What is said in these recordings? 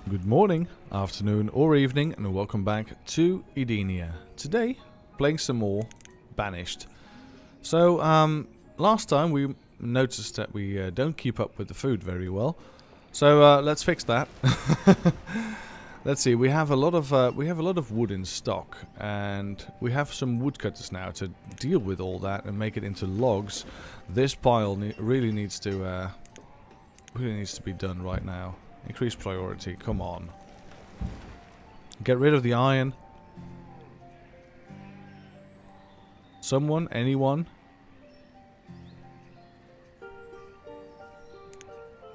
Good morning, afternoon or evening, and welcome back to Edenia. Today, playing some more Banished. So, last time we noticed that we don't keep up with the food very well. So, let's fix that. Let's see, we have a lot of wood in stock, and we have some woodcutters now to deal with all that and make it into logs. This pile really needs to be done right now. Increase priority, come on. Get rid of the iron. Someone? Anyone?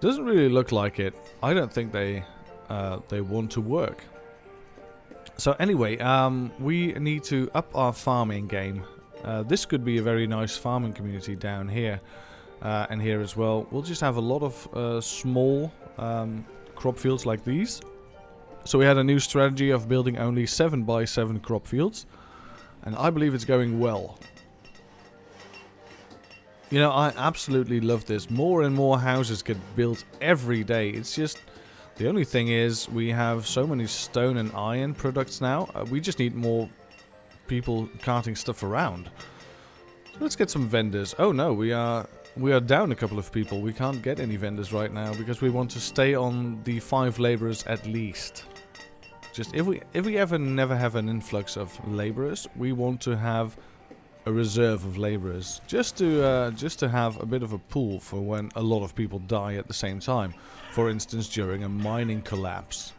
Doesn't really look like it. I don't think they want to work. So anyway, we need to up our farming game. This could be a very nice farming community down here. And here as well. We'll just have a lot of small crop fields like these. So we had a new strategy of building only 7 by 7 crop fields. And I believe it's going well. You know, I absolutely love this. More and more houses get built every day. It's just... The only thing is, we have so many stone and iron products now. We just need more people carting stuff around. So let's get some vendors. Oh no, we are down a couple of people. We can't get any vendors right now because we want to stay on the 5 laborers at least. Just if we ever never have an influx of laborers, we want to have a reserve of laborers just to have a bit of a pool for when a lot of people die at the same time. For instance, during a mining collapse.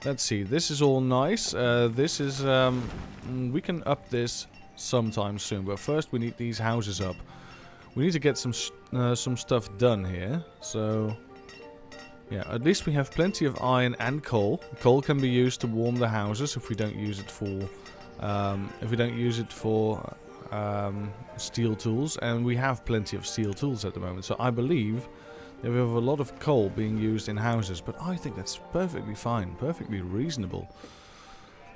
Let's see. This is all nice. This is we can up this sometime soon, but first we need these houses up. We need to get some stuff done here. So, yeah, at least we have plenty of iron and coal. Coal can be used to warm the houses if we don't use it for steel tools, and we have plenty of steel tools at the moment. So I believe that we have a lot of coal being used in houses, but I think that's perfectly fine, perfectly reasonable.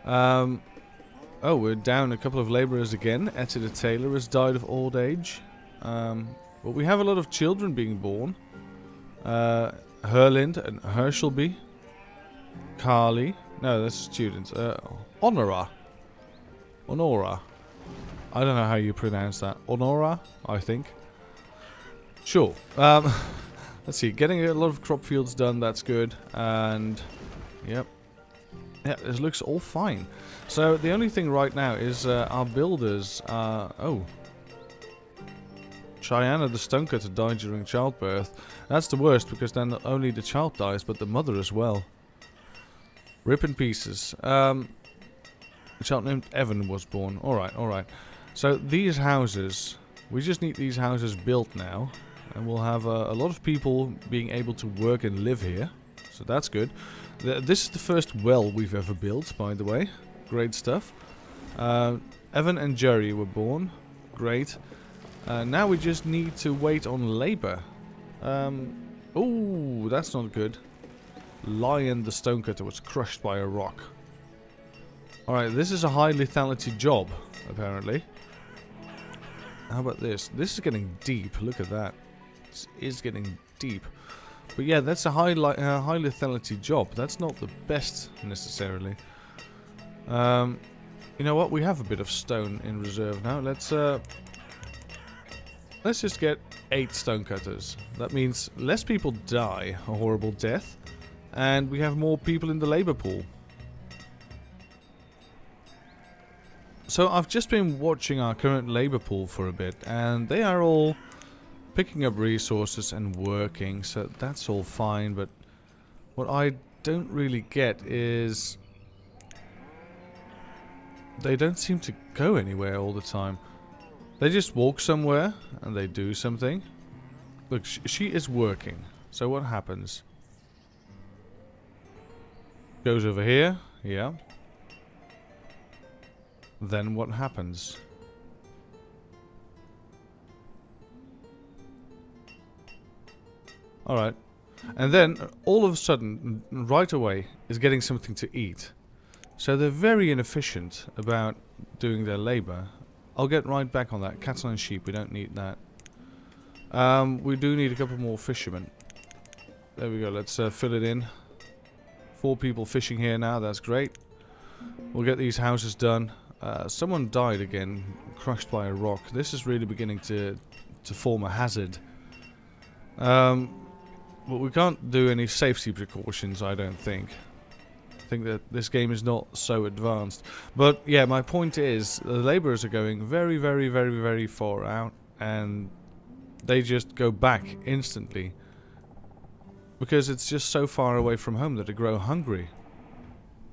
Oh, we're down a couple of laborers again. Etty the tailor has died of old age. But we have a lot of children being born. Herlind and Herschelby. Carly. No, that's students. Honora. Honora. I don't know how you pronounce that. Honora, I think. Sure. Let's see. Getting a lot of crop fields done, that's good. And, yep. Yeah, this looks all fine. So, the only thing right now is our builders are... Oh. Cheyenne, the stonecutter, died during childbirth. That's the worst, because then not only the child dies, but the mother as well. Rip in pieces. A child named Evan was born. Alright, alright. So these houses, we just need these houses built now. And we'll have a lot of people being able to work and live here. So that's good. This is the first well we've ever built, by the way. Great stuff. Evan and Jerry were born. Great. Now we just need to wait on labor. Oh, that's not good. Lion the stonecutter was crushed by a rock. Alright, this is a high lethality job, apparently. How about this? This is getting deep. Look at that. This is getting deep. But yeah, that's a high lethality job. That's not the best, necessarily. You know what? We have a bit of stone in reserve now. Let's just get 8 stonecutters. That means less people die a horrible death, and we have more people in the labor pool. So I've just been watching our current labor pool for a bit, and they are all picking up resources and working, so that's all fine, but what I don't really get is they don't seem to go anywhere all the time. They just walk somewhere and they do something. Look, she is working. So what happens? Goes over here. Yeah. Then what happens? Alright. And then all of a sudden, right away, is getting something to eat. So they're very inefficient about doing their labor. I'll get right back on that. Cattle and sheep, we don't need that. We do need a couple more fishermen. There we go, let's fill it in. 4 people fishing here now. That's great. We'll get these houses done. Someone died again, crushed by a rock. This is really beginning to form a hazard. But we can't do any safety precautions, I don't think. I think that this game is not so advanced. But yeah, my point is, the laborers are going very, very, very, very far out, and they just go back instantly. Because it's just so far away from home that they grow hungry.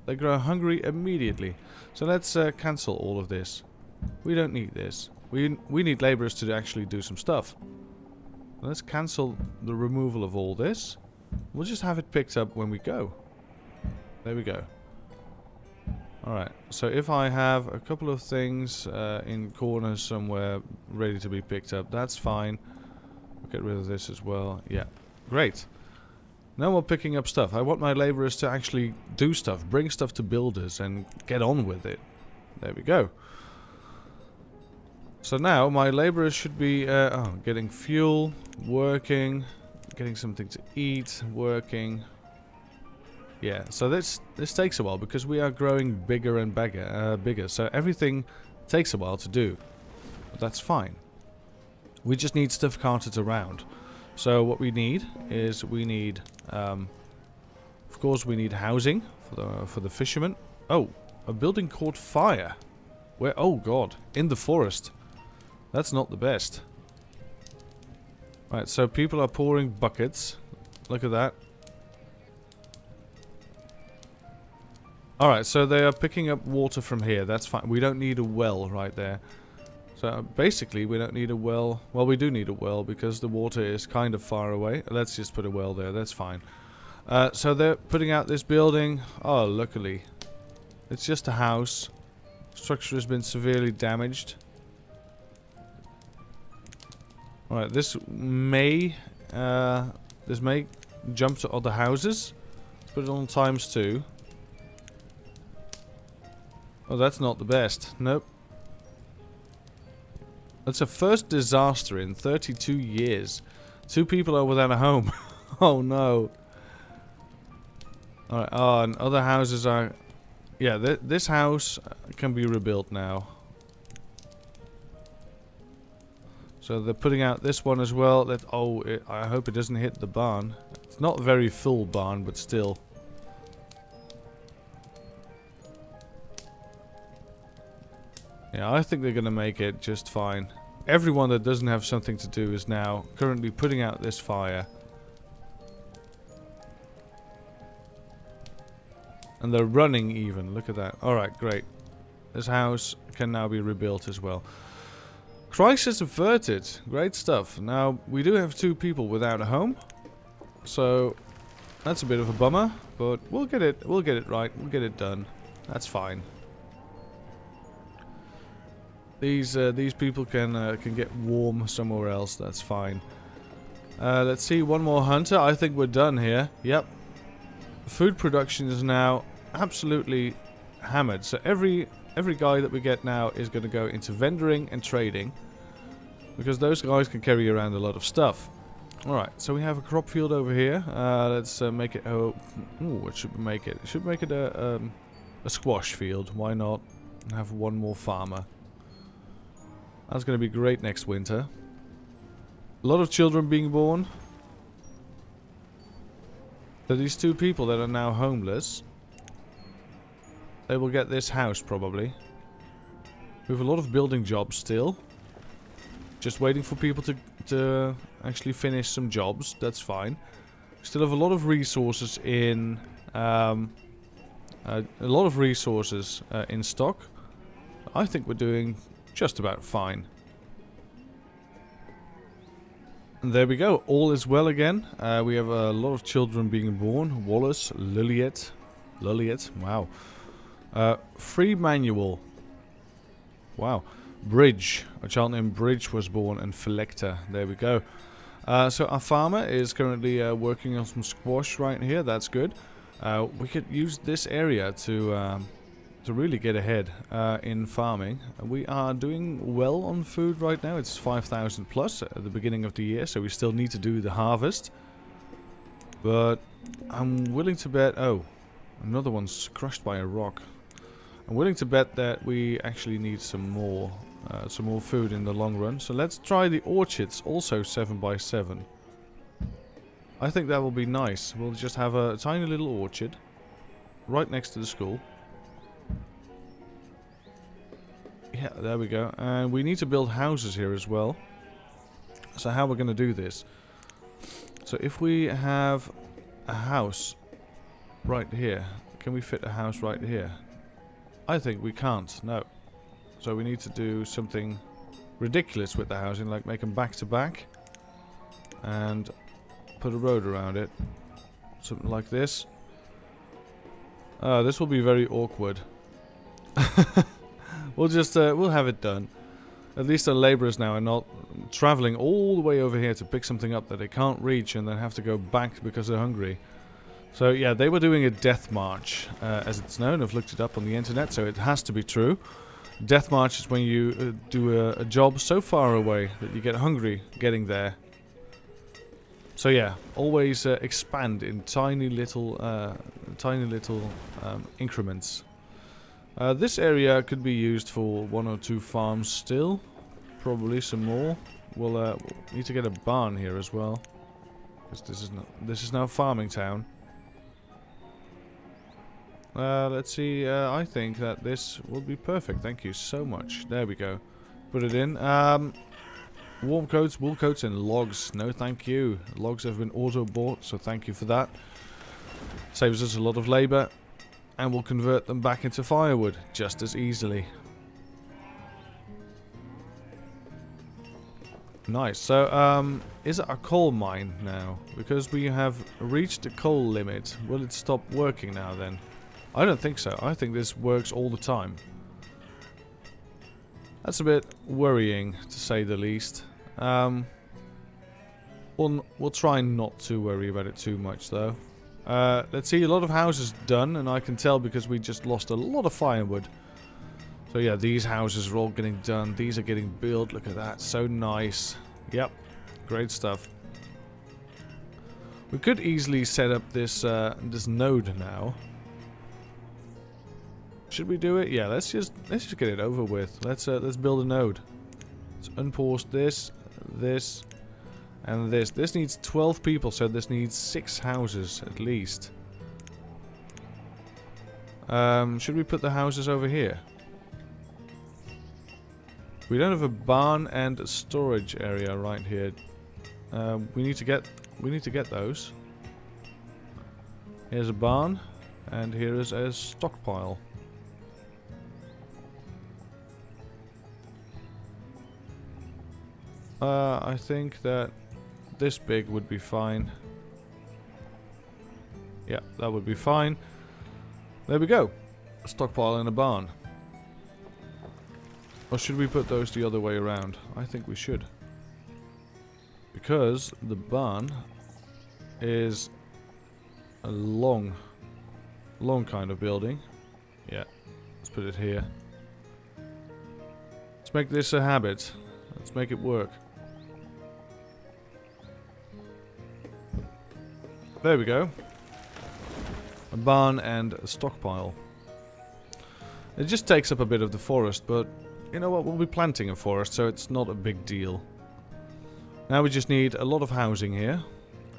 They grow hungry immediately. So let's cancel all of this. We don't need this. We need laborers to actually do some stuff. Let's cancel the removal of all this. We'll just have it picked up when we go. There we go. Alright, so if I have a couple of things in corners somewhere ready to be picked up, that's fine. We'll get rid of this as well. Yeah, great. Now we're picking up stuff. I want my laborers to actually do stuff, bring stuff to builders and get on with it. There we go. So now my laborers should be getting fuel, working, getting something to eat, working. Yeah, so this takes a while because we are growing bigger and bigger. So everything takes a while to do. But that's fine. We just need stuff carted around. So what we need is of course we need housing for the fishermen. Oh, a building caught fire. Where? Oh god, in the forest. That's not the best. Right, so people are pouring buckets. Look at that. Alright, so they are picking up water from here. That's fine. We don't need a well right there. So basically we don't need a well. Well, we do need a well because the water is kind of far away. Let's just put a well there. That's fine. So they're putting out this building. Oh, luckily. It's just a house. Structure has been severely damaged. Alright, this may jump to other houses. Put it on ×2. Oh, that's not the best. Nope. That's a first disaster in 32 years. 2 people are without a home. Oh no. Alright, oh, and other houses are... Yeah, this house can be rebuilt now. So they're putting out this one as well. I hope it doesn't hit the barn. It's not a very full barn, but still. Yeah, I think they're going to make it just fine. Everyone that doesn't have something to do is now currently putting out this fire. And they're running even. Look at that. Alright, great. This house can now be rebuilt as well. Crisis averted. Great stuff. Now, we do have 2 people without a home. So, that's a bit of a bummer. But we'll get it right. We'll get it done. That's fine. These people can get warm somewhere else. That's fine. Let's see, one more hunter. I think we're done here. Yep. Food production is now absolutely hammered. So every guy that we get now is going to go into vendoring and trading, because those guys can carry around a lot of stuff. All right. So we have a crop field over here. Let's make it. Oh, what should we make it? Should make it a squash field. Why not? And have one more farmer. That's going to be great next winter. A lot of children being born. So these 2 people that are now homeless, they will get this house probably. We have a lot of building jobs still. Just waiting for people to actually finish some jobs. That's fine. Still have a lot of resources in in stock. I think we're doing just about fine. And there we go. All is well again. We have a lot of children being born. Wallace, Lilliet. Wow. Free manual. Wow. Bridge. A child named Bridge was born, and Felector. There we go. So our farmer is currently working on some squash right here. That's good. We could use this area to really get ahead in farming. We are doing well on food right now. It's 5,000 plus at the beginning of the year, so we still need to do the harvest. But I'm willing to bet... Oh, Another one's crushed by a rock. I'm willing to bet that we actually need some more food in the long run. So let's try the orchards, also 7 by 7. I think that will be nice. We'll just have a tiny little orchard right next to the school. Yeah, there we go. And we need to build houses here as well. So how we're going to do this. So if we have a house right here, can we fit a house right here? I think we can't, no. So we need to do something ridiculous with the housing, like make them back to back and put a road around it. Something like this. This will be very awkward. We'll have it done. At least our laborers now are not traveling all the way over here to pick something up that they can't reach and then have to go back because they're hungry. So yeah, they were doing a death march, as it's known. I've looked it up on the internet, so it has to be true. Death march is when you do a job so far away that you get hungry getting there. So yeah, always expand in tiny little increments. This area could be used for 1 or 2 farms still. Probably some more. We'll need to get a barn here as well, because this is now farming town. Let's see, I think that this will be perfect. Thank you so much. There we go. Put it in. Warm coats, wool coats, and logs. No, thank you. Logs have been auto-bought, so thank you for that. Saves us a lot of labor, and we'll convert them back into firewood just as easily. Nice. So, is it a coal mine now? Because we have reached the coal limit. Will it stop working now then? I don't think so. I think this works all the time. That's a bit worrying, to say the least. We'll try not to worry about it too much, though. Let's see, a lot of houses done, and I can tell because we just lost a lot of firewood. So yeah, these houses are all getting done. These are getting built. Look at that. So nice. Yep. Great stuff. We could easily set up this this node now. Should we do it? Yeah, let's just get it over with. Let's build a node. Let's unpause this, this, and this. This needs 12 people, so this needs 6 houses at least. Should we put the houses over here? We don't have a barn and a storage area right here. We need to get those. Here's a barn, and here is a stockpile. I think that this big would be fine. Yeah, that would be fine. There we go. A stockpile in a barn. Or should we put those the other way around? I think we should. Because the barn is a long kind of building. Yeah, let's put it here. Let's make this a habit. Let's make it work. There we go. A barn and a stockpile. It just takes up a bit of the forest, but you know what? We'll be planting a forest, so it's not a big deal. Now we just need a lot of housing here,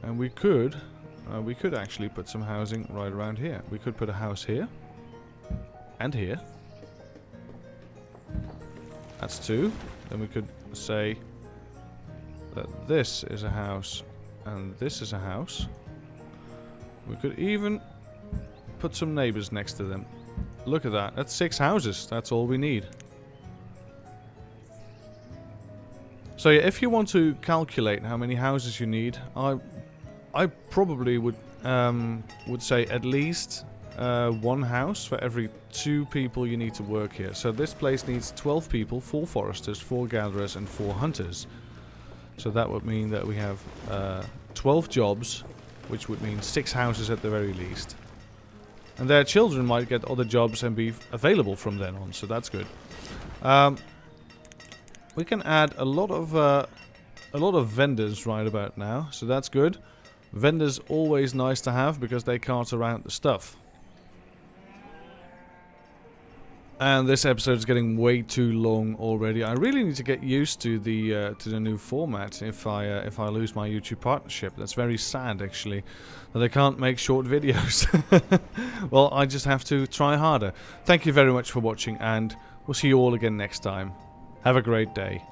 and we could actually put some housing right around here. We could put a house here and here. That's 2. Then we could say that this is a house and this is a house. We could even put some neighbors next to them. Look at that. That's 6 houses. That's all we need. So yeah, if you want to calculate how many houses you need, I probably would say at least 1 house for every 2 people you need to work here. So this place needs 12 people, 4 foresters, 4 gatherers, and 4 hunters. So that would mean that we have 12 jobs, which would mean 6 houses at the very least. And their children might get other jobs and be available from then on, so that's good. We can add a lot of vendors right about now, so that's good. Vendors always nice to have because they cart around the stuff. And this episode is getting way too long already. I really need to get used to the new format if I lose my YouTube partnership. That's very sad, actually, that I can't make short videos. Well, I just have to try harder. Thank you very much for watching, and we'll see you all again next time. Have a great day.